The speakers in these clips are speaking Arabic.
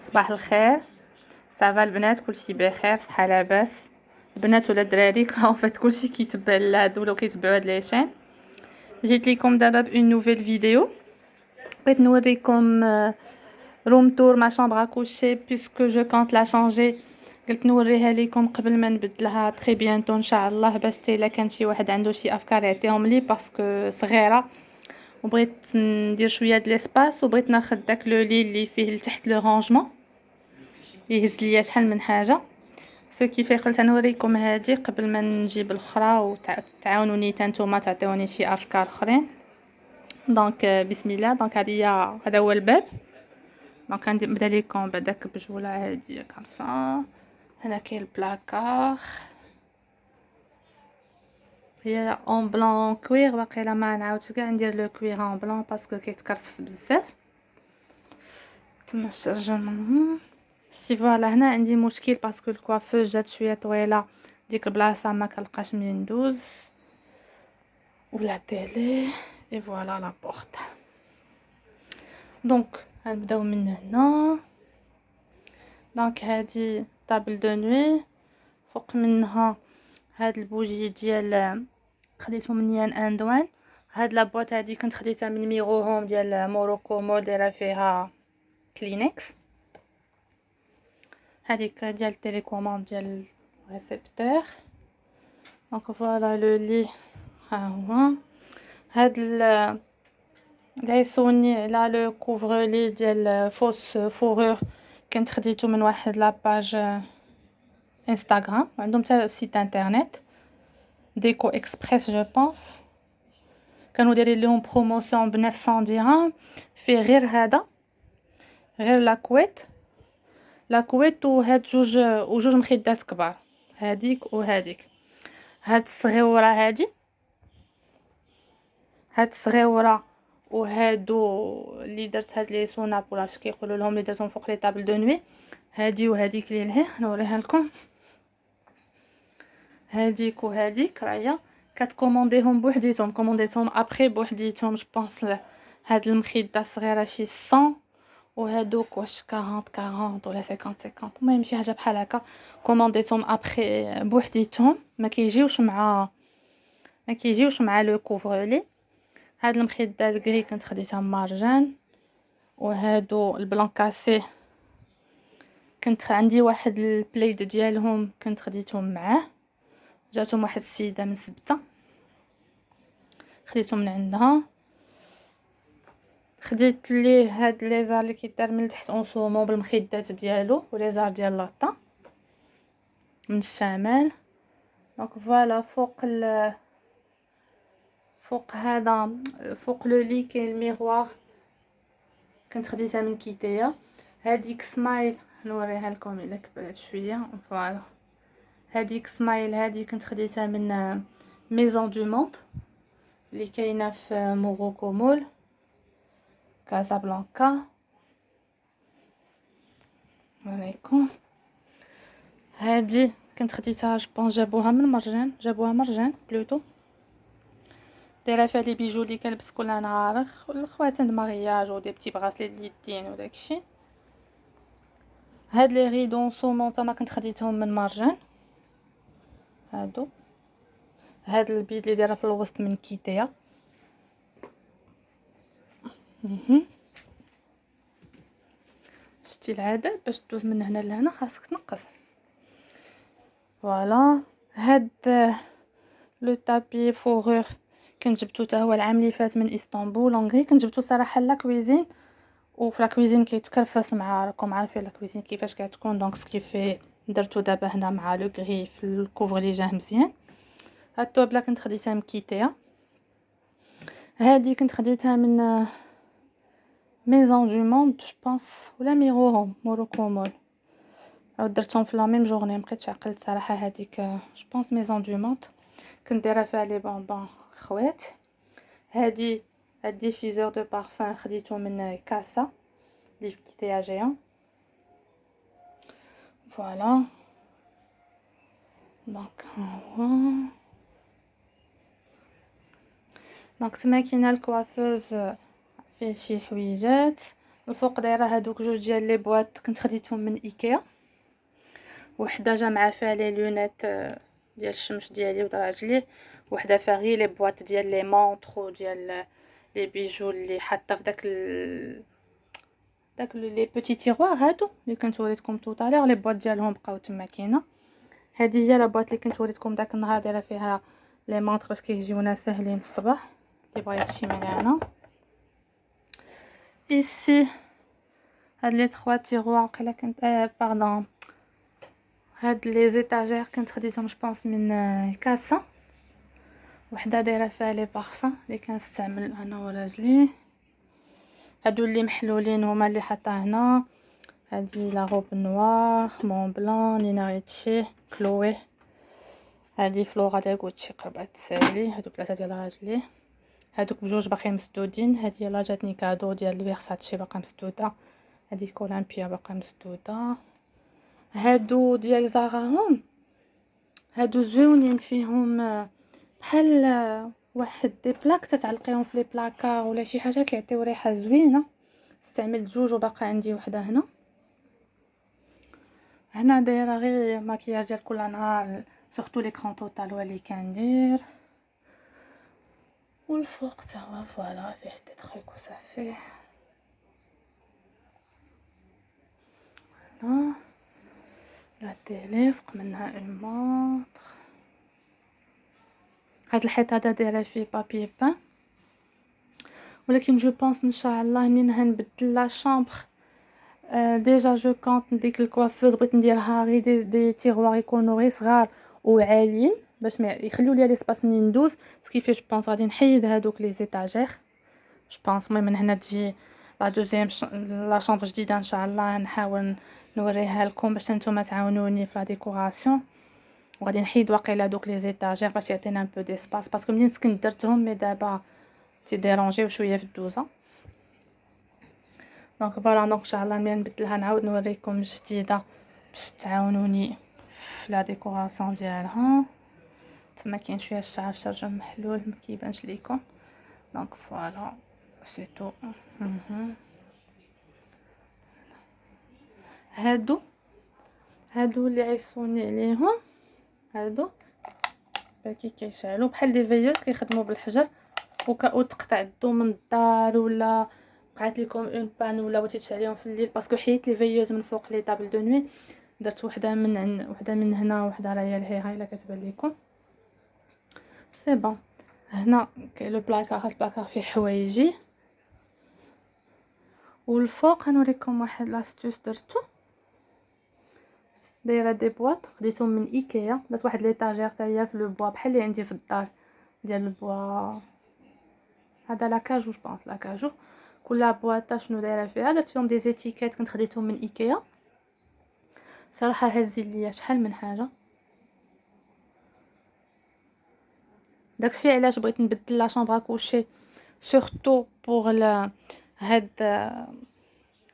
صباح الخير. صافا البنات كلشي بخير صحه لاباس البنات ولا الدراري ان فيت كلشي كيتبع هادو ولا كيتبعوا هاد ليشين. جيت لكم دابا بون نوفيل فيديو بغيت نوريكم روم تور ما شامبر كوشي بيسكو جو كونت لا شانجي. قلت نوريها لكم قبل ما نبدلها تري بيانتو ان شاء الله باش حتى الا كان شي واحد عنده شي افكار يعطيهم لي باسكو صغيره وبغيت ندير شويه د ليسباس وبغيت ناخذ داك لو لي اللي فيه لتحت لو رانجمون يهز ليا شحال من حاجه سو كيف قلت نوريكم هادي قبل ما نجيب الاخرى وتعاونوني حتى نتوما تعطيوني شي افكار اخرين. دونك بسم الله. دونك هذا هو الباب. دونك نبدا لكم بعداك بجوله عاديه كامسا. هنا كاين البلاكار هي اون بلون كوير باقيلا ما نعاودش كاع ندير لو كوير اون بلون باسكو كيتكرفس بزاف تما الشرجم سي فوالا. هنا عندي مشكل باسكو الكوافوز جات شويه طويله ديك البلاصه ما كنلقاش منين ندوز ولا تيلي اي فوالا لا بورت. دونك غنبداو من هنا. دونك هادي طابل دو نوي فوق منها هاد البوجي ديال خديتو من يان اندوان. هاد لابوط هادي كنت خديتها من ميغو هوم ديال موروكو مول دايره فيها كلينكس. هذيك ديال التليكوموند ديال الريسبتور. دونك فوالا لو لي ها هو. هاد ليسوني على لو كوفر لي ديال فوس فورور كنت خديته من واحد لاباج انستغرام عندهم حتى سيت انترنت ديكو اكسبريس جو بونس كانوا دايرين لهم بروموسيون ب 900 درهم فيه غير هذا غير لاكويت وهاد جوج مخدات كبار هاديك وهاديك. هاد الصغيوره هاد الصغيوره وهادو اللي درت هاد لي سوناب ولا اش كيقولوا لهم اللي درتهم فوق لي طابل دو نوي هادي وهاديك اللي لهيه نوريها لكم. هاديك وهاديك راهي كتكومونديهم بوحديتهم كومونديتهم ابري بوحديتهم جو بونس. هاد المخده الصغيره شي 100 وهادوك واش 40 ولا 50 المهم شي حاجه بحال هكا كومونديتهم ابري بوحديتهم ما كيجيوش مع لو كوفرلي. هاد المخده الكري كنت خديتها مارجان وهادو البلان كاسي كنت عندي واحد البليد ديالهم كنت خديتهم معاه جاتهم واحد السيده من سبته خديتهم من عندها. خديت ليه هاد ليزار اللي كيدار من تحت اونسومون بالمخدات ديالو وليزار ديال لاطا من الشمال. دونك فوالا فوق هذا فوق لو لي كاين الميغوار كنت خديتها من كيتيا. هذيك سمايل نوريها لكم الا كبرت شويه. فوالا هذيك سمايل هذه كنت خديتها من ميزون دو موند اللي كاينه في موروكو مول كازابلانكا. عليكم هذه كنت خديتها جبون جابوها مرجان بلوتو دايره فيها لي بيجو اللي كنلبس كل نهار الخواتم د مارياج ودي بتي براسلي اليدين وداكشي. هاد لي ريدون سومون تما كنت خديتهم من مرجان هادو. هاد البيض اللي دايره في الوسط من كيتيا. شتي العاده باش تدوز من هنا لهنا خاصك تنقص. فوالا هاد لو تابي فورور كنت جبتو حتى هو العام اللي فات من اسطنبول اونغري. كنت جبتو صراحه لا كويزين وفي لا كويزين كيتكرفس مع راكم عارفين لا كويزين كيفاش كتكون. دونك سكيفي درتو دابا هنا مع لو غري في الكوفر اللي جاه مزيان. هاد الطوبله كنت خديتها من كيتيا. هادي كنت خديتها من ميزون دو موند جو بونس ولا ميغوهم موروكو مول درتهم في لا ميم جورني مبقيتش عقلت صراحه. هذيك جو بونس ميزون دو موند كنت دايره فيها لي بونبون خوات. هادي الديفيزور دو بارفان خديته من كاسا اللي في كيتيا جيان. فوالا دونك تما كاينه الكوافوز فيه شي حويجات. الفوق دايره هادوك جوج ديال لي بواط كنت خديتهم من ايكيا، وحده جا مع فيها لي لونيت ديال الشمس ديالي ودراجلي، وحده فيها غير لي بواط ديال لي مونطر ديال لي بيجو اللي حاطه في داك لي بوتي تيغوار هادو اللي كنت وريتكم طوطالير، لي بواط ديالهم بقاو تما كاينه. هذه هي لا بواط اللي كنت وريتكم داك النهار، دايره فيها لي مونطر باش كيجيونا ساهلين الصباح اللي بغى يمشي معانا. ايسي هاد لي 3 تيغوار وقيلا كنت باردون، هاد لي زيتاجير كنت خديتهم جوبونس من كاسه، وحده دايره فيها لي بارفان اللي كنستعمل انا وراجلي. هادو اللي محلولين هما اللي حاطه هنا. هادي لا روب نوار مون بلان نينا ريتشي كلوي. هادي فلورا ديال غوتشي قربات تسالي. هادو 3 ديال راجلي، هادوك بجوج باقيين مسدودين. هادي لا جاتني كادو ديال فيرساتشي باقا مسدوده. هادي كولامبيا باقا مسدوده. هادو ديال زاراهم، هادو زويونين فيهم بحال واحد دي بلاك تتعلقيهم في لي بلاكار ولا شي حاجه كيعطيو ريحه زوينه. استعملت جوج وباقا عندي وحده هنا. هنا دايره غير ماكياج ديال كل نهار، سورتو لي كرون توتال هو اللي كندير. والفوق تا هو فوالا فيه دي تروك وصافي. هنا لا تيلي فوق منها اون مونطر. هاد الحيط هذا دايره فيه بابي بان، ولكن جو بونس ان شاء الله منها نبدل لا شامبر. ديجا جو كونط ديك الكوافوز بغيت نديرها غير دي تيغوار يكونوا غير صغار وعاليين باش ما يخليو لي ليسباس منين ندوز. سكيفي جو بونس غادي نحيد هادوك لي زيتاجير جو بونس. المهم من هنا تجي لا دوزيام لا شامبر جديده ان شاء الله. نحاول نوريها لكم باش نتوما تعاونوني في لا ديكوراسيون. وغادي نحيد واقيلا دوك لي زيتاجير باش يعطينا ان بو ديسباس، باسكو منين كنت درتهم مي دابا تيديرونجيو شويه في الدوزه. دونك فوالا، دونك ان شاء الله ملي نبدلها نعاود نوريكم جديده باش تعاونوني في لا ديكوراسيون ديالها. تما كاين شويه الشعشر محلول ما كيبانش ليكم. دونك فوالا سي تو. هادو اللي عيصوني عليهم، هادو باكي كيشعلوا بحال دي فيوز كيخدموا بالحجر او تقطع الضو من الدار ولا بقات لكم اون بان ولا بغيتي تشعليهم في الليل. باسكو حيت لي فيوز من فوق لي طابل دو نوي، درت وحده من هنا وحده راهي لهي الا كتبان لكم سي بون. هنا كاين لو بلاكار، البلاكار فيه حوايجي. والفوق غنوريكم واحد لاستوس درتو. دايره دي بواط خديتهم من ايكيا، درت واحد ليطاجير حتى هي في لو بوا بحال اللي عندي في الدار ديال البوا. هذا لاكاجو جو بونس لاكاجو. كل بواطه شنو دايره فيها، درت فيهم دي زيتيكيت كنت خديتهم من ايكيا. صراحه هزي ليا شحال من حاجه. داكشي علاش بغيت نبدل لا شامبر كوشي سورتو بوغ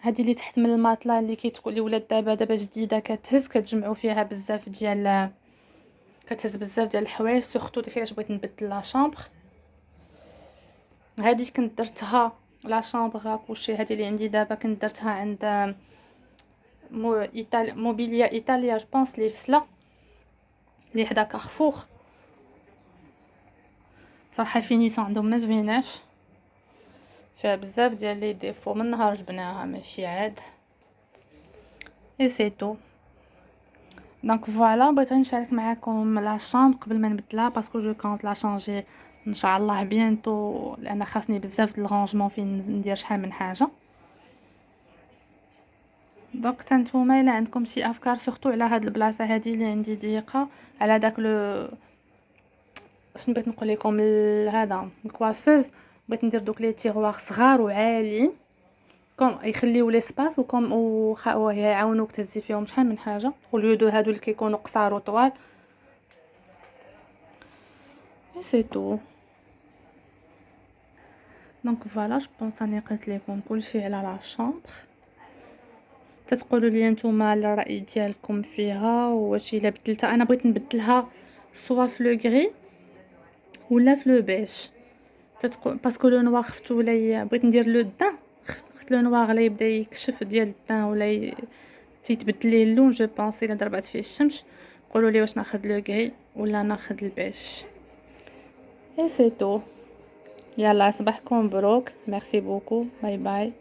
هادي اللي تحت من الماطلا اللي كيتقول لي ولات دابا جديده كتهز، كتجمعوا فيها بزاف ديال الحوايج. سورتو داكشي علاش بغيت نبدل لا شامبر. هادي كنت درتها لا شامبر كوشي، هادي اللي عندي دابا كنت درتها عند موبيليا ايطاليا جو بونس لي فسلا اللي حدا كارفور. صراحه الفينيسيون عندهم ما زويناش، فيها بزاف ديال لي ديفو. من نهار جبناها ماشي عاد اي سي تو. دونك فوالا بغيت نشارك معكم لا شامبر قبل ما نبدلها، باسكو جو كونط لا شانجي ان شاء الله بيانتو، لان خاصني بزاف د الرونجمون فين ندير شحال من حاجه. دونك حتى نتوما الا عندكم شي افكار سورتو على هاد البلاصه هادي اللي عندي ضيقه، على داك لو شنو بغيت نقول لكم هذا الكوافوز، بغيت ندير دوك لي تيغوار صغار وعاليين كوم يخليو ليسباس وكوم يعاونوك تهزي فيهم شحال من حاجه. واليدو هادو اللي كيكونوا قصار وطوال سي تو. دونك فوالا جو بونس اني قلت لكم كلشي على لا شامبر. تتقولوا لي نتوما الراي ديالكم فيها، واش الا بدلتها. انا بغيت نبدلها سوا في لو غري ولا في لو بيج. باسكو لو نوار خفتو ليا، بغيت ندير لو دان واحد لو نوار لا يبدا يكشف ديال الطان ولا تيتبدل ليه اللون. جو بونس الا ضربات فيه الشمس. قولوا لي واش ناخذ لو غري ولا ناخذ البيج. اي سي تو. يلا صباحكم مبروك. ميرسي بوكو. باي باي.